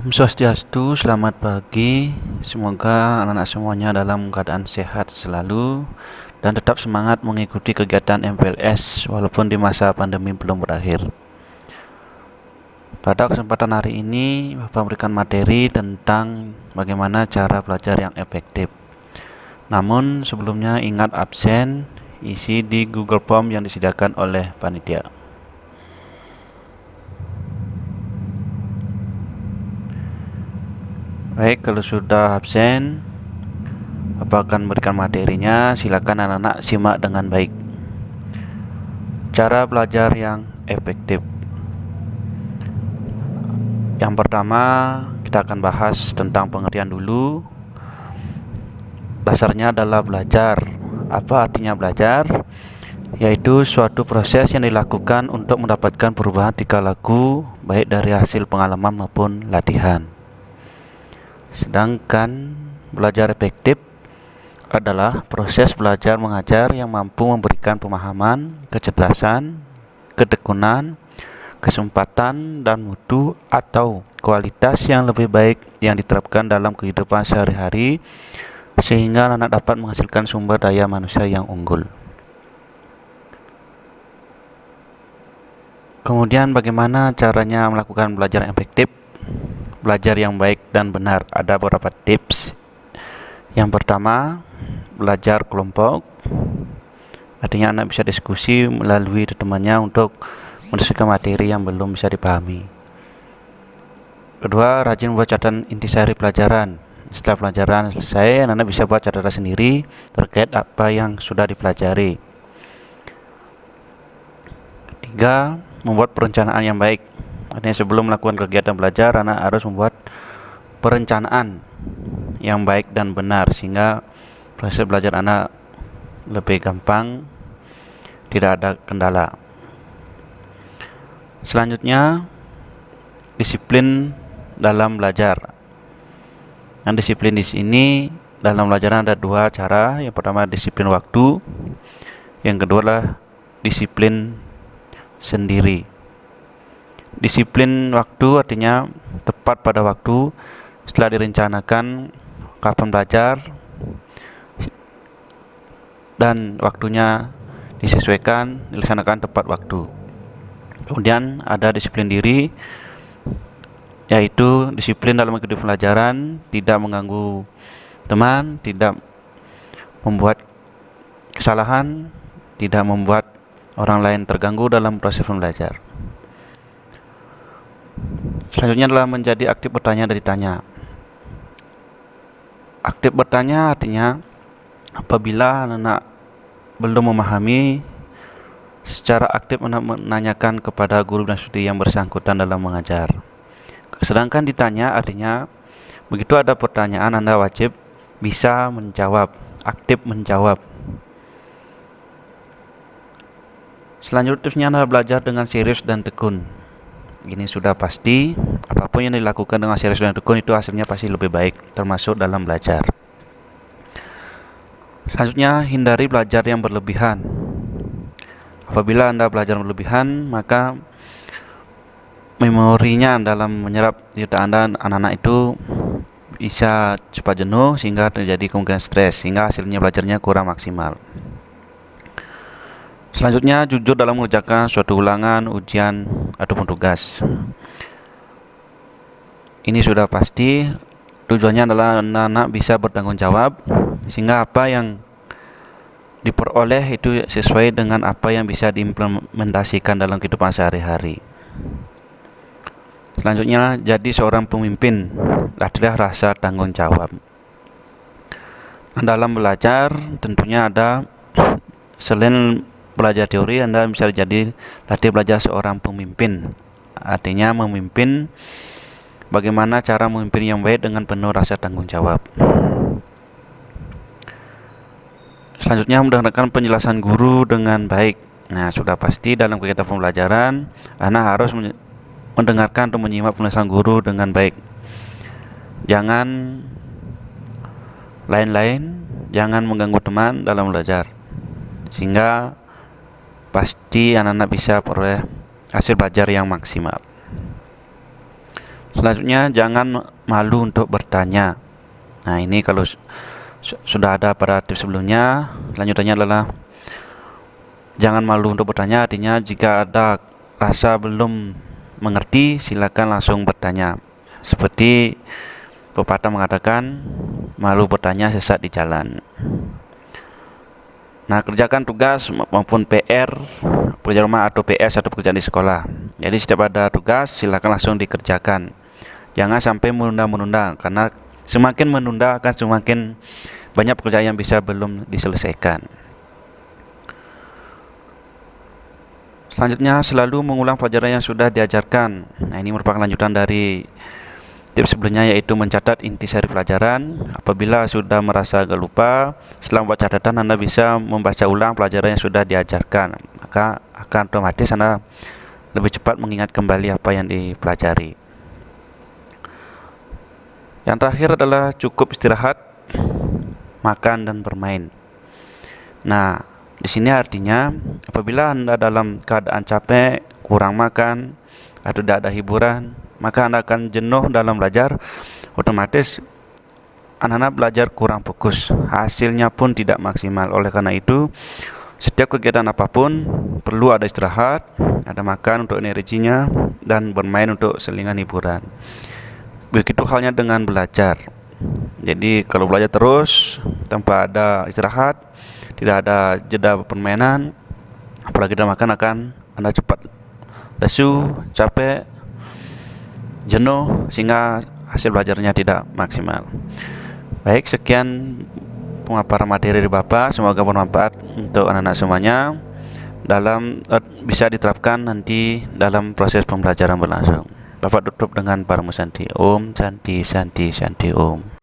Om Swastiastu, selamat pagi. Semoga anak-anak semuanya dalam keadaan sehat selalu dan tetap semangat mengikuti kegiatan MPLS walaupun di masa pandemi belum berakhir. Pada kesempatan hari ini, Bapak berikan materi tentang bagaimana cara belajar yang efektif. Namun sebelumnya ingat absen, isi di Google Form yang disediakan oleh panitia. Baik, kalau sudah absen, Bapak akan memberikan materinya. Silakan anak-anak simak dengan baik. Cara belajar yang efektif. Yang pertama, kita akan bahas tentang pengertian dulu. Dasarnya adalah belajar. Apa artinya belajar? Yaitu suatu proses yang dilakukan untuk mendapatkan perubahan tingkah laku, baik dari hasil pengalaman maupun latihan. Sedangkan belajar efektif adalah proses belajar mengajar yang mampu memberikan pemahaman, kecerdasan, ketekunan, kesempatan, dan mutu atau kualitas yang lebih baik yang diterapkan dalam kehidupan sehari-hari sehingga anak dapat menghasilkan sumber daya manusia yang unggul. Kemudian bagaimana caranya melakukan belajar yang efektif? Belajar yang baik dan benar, ada beberapa tips. Yang pertama, belajar kelompok. Artinya anak bisa diskusi melalui temannya untuk mendiskusikan materi yang belum bisa dipahami. Kedua, rajin membuat catatan intisari pelajaran. Setelah pelajaran selesai, anak bisa buat catatan sendiri terkait apa yang sudah dipelajari. Tiga, membuat perencanaan yang baik. Artinya sebelum melakukan kegiatan belajar, anak harus membuat perencanaan yang baik dan benar sehingga proses belajar anak lebih gampang, tidak ada kendala. Selanjutnya, disiplin dalam belajar. Yang disiplin di sini dalam belajar ada dua cara. Yang pertama disiplin waktu, yang kedua adalah disiplin sendiri. Disiplin waktu artinya tepat pada waktu setelah direncanakan kapan belajar dan waktunya disesuaikan, dilaksanakan tepat waktu. Kemudian ada disiplin diri, yaitu disiplin dalam mengikuti pelajaran, tidak mengganggu teman, tidak membuat kesalahan, tidak membuat orang lain terganggu dalam proses belajar. Selanjutnya adalah menjadi aktif bertanya dan ditanya. Aktif bertanya artinya apabila anak belum memahami, secara aktif anak menanyakan kepada guru dan studi yang bersangkutan dalam mengajar. Sedangkan ditanya artinya begitu ada pertanyaan Anda wajib bisa menjawab, aktif menjawab. Selanjutnya adalah belajar dengan serius dan tekun. Ini sudah pasti, apapun yang dilakukan dengan serius dan tekun itu hasilnya pasti lebih baik, termasuk dalam belajar. Selanjutnya, hindari belajar yang berlebihan. Apabila Anda belajar berlebihan, maka memorinya dalam menyerap data Anda anak-anak itu bisa cepat jenuh sehingga terjadi kemungkinan stres, sehingga hasilnya belajarnya kurang maksimal. Selanjutnya, jujur dalam mengerjakan suatu ulangan, ujian, ataupun tugas. Ini sudah pasti, tujuannya adalah anak-anak bisa bertanggung jawab, sehingga apa yang diperoleh itu sesuai dengan apa yang bisa diimplementasikan dalam kehidupan sehari-hari. Selanjutnya, jadi seorang pemimpin, latihlah rasa tanggung jawab. Dalam belajar, tentunya ada selain belajar teori, Anda bisa jadi latih belajar seorang pemimpin. Artinya memimpin, bagaimana cara memimpin yang baik dengan penuh rasa tanggung jawab. Selanjutnya, mendengarkan penjelasan guru dengan baik. Nah, sudah pasti dalam kegiatan pembelajaran, anak harus mendengarkan atau menyimak penjelasan guru dengan baik. Jangan lain-lain, jangan mengganggu teman dalam belajar, sehingga pasti anak-anak bisa peroleh hasil belajar yang maksimal. Selanjutnya, jangan malu untuk bertanya. Nah, ini kalau sudah ada pada tips sebelumnya. Lanjutannya adalah jangan malu untuk bertanya, artinya jika ada rasa belum mengerti, silakan langsung bertanya. Seperti pepatah mengatakan, malu bertanya sesat di jalan. Nah, kerjakan tugas maupun PR, pekerjaan rumah atau PS atau pekerjaan di sekolah. Jadi setiap ada tugas, silakan langsung dikerjakan. Jangan sampai menunda-menunda, karena semakin menunda akan semakin banyak pekerjaan yang bisa belum diselesaikan. Selanjutnya, selalu mengulang pelajaran yang sudah diajarkan. Nah, ini merupakan lanjutan dari tips sebelumnya, yaitu mencatat intisari pelajaran. Apabila sudah merasa agak lupa, setelah membuat catatan, Anda bisa membaca ulang pelajaran yang sudah diajarkan. Maka akan otomatis Anda lebih cepat mengingat kembali apa yang dipelajari. Yang terakhir adalah cukup istirahat, makan, dan bermain. Nah, di sini artinya apabila Anda dalam keadaan capek, kurang makan, atau tidak ada hiburan, maka Anda akan jenuh dalam belajar. Otomatis anak-anak belajar kurang fokus, hasilnya pun tidak maksimal. Oleh karena itu, setiap kegiatan apapun perlu ada istirahat, ada makan untuk energinya, dan bermain untuk selingan hiburan. Begitu halnya dengan belajar. Jadi kalau belajar terus tanpa ada istirahat, tidak ada jeda permainan, apalagi tidak makan, akan Anda cepat lesu, capek, jenuh, sehingga hasil belajarnya tidak maksimal. Baik, sekian pemaparan materi dari Bapak, semoga bermanfaat untuk anak-anak semuanya dalam bisa diterapkan nanti dalam proses pembelajaran berlangsung. Bapak tutup dengan Paramo Santi. Om Santi Santi Santi Om.